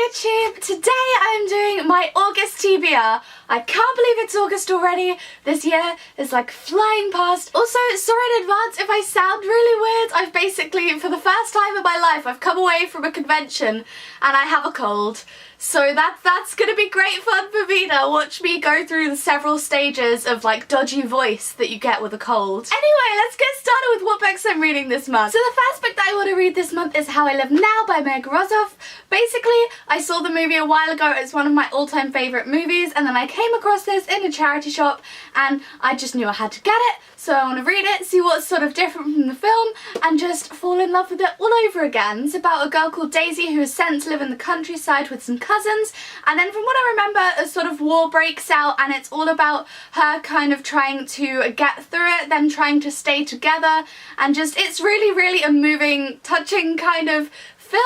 YouTube! Today I'm doing my August TBR. I can't believe it's August already. This year is like flying past. Also, sorry in advance if I sound really weird. I've basically, for the first time in my life, I've come away from a convention and I have a cold. So that's gonna be great fun for Veda. Watch me go through the several stages of like dodgy voice that you get with a cold. Anyway, let's get started with what books I'm reading this month. So the first book that I want to read this month is How I Live Now by Meg Rozoff. Basically, I saw the movie a while ago. It's one of my all-time favourite movies, and then I came across this in a charity shop and I just knew I had to get it. So I want to read it, see what's sort of different from the film, and just fall in love with it all over again. It's about a girl called Daisy who is sent to live in the countryside with some cousins, and then from what I remember, a sort of war breaks out, and it's all about her kind of trying to get through it, then trying to stay together, and just, it's really a moving, touching kind of film.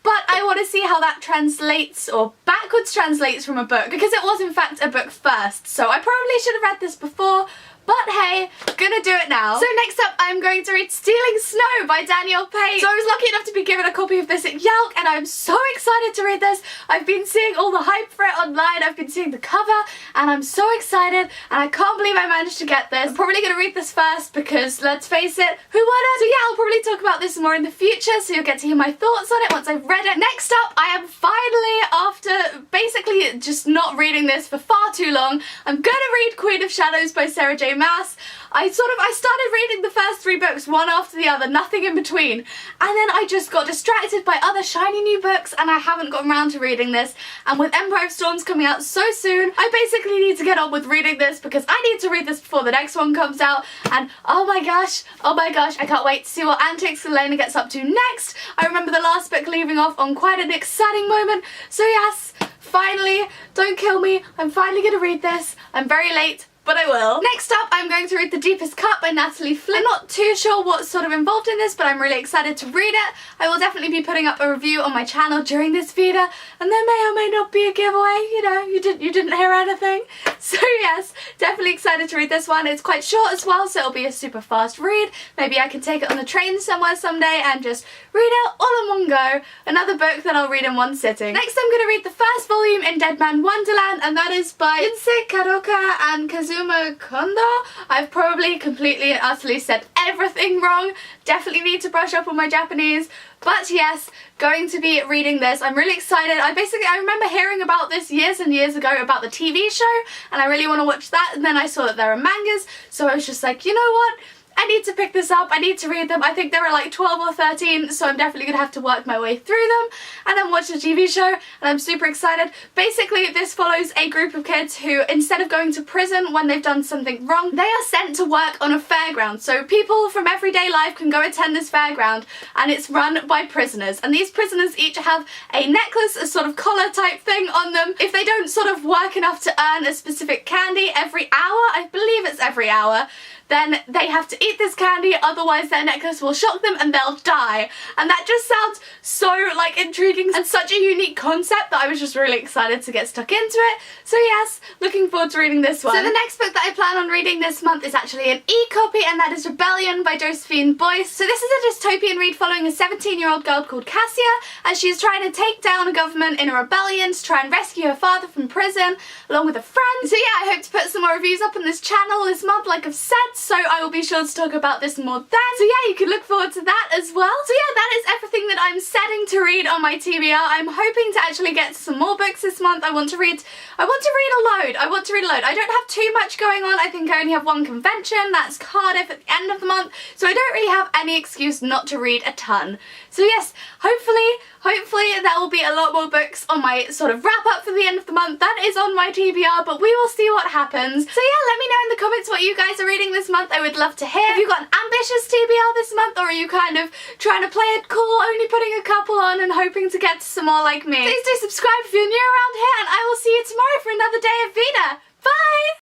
But I want to see how that translates, or backwards translates from a book, because it was in fact a book first, so I probably should have read this before. But hey, gonna do it now. So next up, I'm going to read Stealing Snow by Danielle Pate. So I was lucky enough to be given a copy of this at Yelp, and I'm so excited to read this. I've been seeing all the hype for it online, I've been seeing the cover, and I'm so excited, and I can't believe I managed to get this. I'm probably gonna read this first because, let's face it, who wouldn't? So yeah, I'll probably talk about this more in the future, so you'll get to hear my thoughts on it once I've read it. Next up, I am finally, after basically just not reading this for far too long, I'm gonna read Queen of Shadows by Sarah J. Maas. I started reading the first 3 books one after the other, nothing in between, and then I just got distracted by other shiny new books and I haven't gotten around to reading this, and with Empire of Storms coming out so soon, I basically need to get on with reading this because I need to read this before the next one comes out, and oh my gosh, I can't wait to see what antics Elena gets up to next. I remember the last book leaving off on quite an exciting moment, so yes, finally, don't kill me, I'm finally gonna read this. I'm very late, but I will. Next up, I'm going to read The Deepest Cut by Natalie Flynn. I'm not too sure what's sort of involved in this, but I'm really excited to read it. I will definitely be putting up a review on my channel during this Veda, and there may or may not be a giveaway, you know, you didn't hear anything. So yes, definitely excited to read this one. It's quite short as well, so it'll be a super fast read. Maybe I can take it on the train somewhere someday and just read it all in one go. Another book that I'll read in one sitting. Next, I'm going to read the first volume in Deadman Wonderland, and that is by Insei Kadoka and Kazuma Kondo. I've probably completely and utterly said everything wrong. Definitely need to brush up on my Japanese. But yes, going to be reading this. I'm really excited. I remember hearing about this years and years ago about the TV show, and I really want to watch that, and then I saw that there are mangas, so I was just like, you know what? I need to pick this up, I need to read them. I think there are like 12 or 13, so I'm definitely gonna have to work my way through them and then watch the TV show, and I'm super excited. Basically, this follows a group of kids who, instead of going to prison when they've done something wrong, they are sent to work on a fairground. So people from everyday life can go attend this fairground, and it's run by prisoners. And these prisoners each have a necklace, a sort of collar type thing on them. If they don't sort of work enough to earn a specific candy every hour, I believe it's every hour, then they have to eat this candy, otherwise their necklace will shock them and they'll die. And that just sounds so like intriguing and such a unique concept that I was just really excited to get stuck into it. So yes, looking forward to reading this one. So the next book that I plan on reading this month is actually an e-copy, and that is Rebellion by Josephine Boyce. So this is a dystopian read following a 17-year-old girl called Cassia as she's trying to take down a government in a rebellion to try and rescue her father from prison along with a friend. So yeah, I hope to put some more reviews up on this channel this month, like I've said, so I will be sure to talk about this more then. So yeah, you can look forward to that as well. So yeah, that is everything that I'm setting to read on my TBR. I'm hoping to actually get some more books this month. I want to read a load. I don't have too much going on. I think I only have one convention, that's Cardiff at the end of the month, so I don't really have any excuse not to read a ton. So yes, hopefully there will be a lot more books on my sort of wrap up for the end of the month. That is on my TBR, but we will see what happens. So yeah, let me know in the comments what you guys are reading this month. I would love to hear. Have you got an ambitious TBR this month, or are you kind of trying to play it cool, only putting a couple on and hoping to get to some more like me? Please do subscribe if you're new around here, and I will see you tomorrow for another day of Veda. Bye!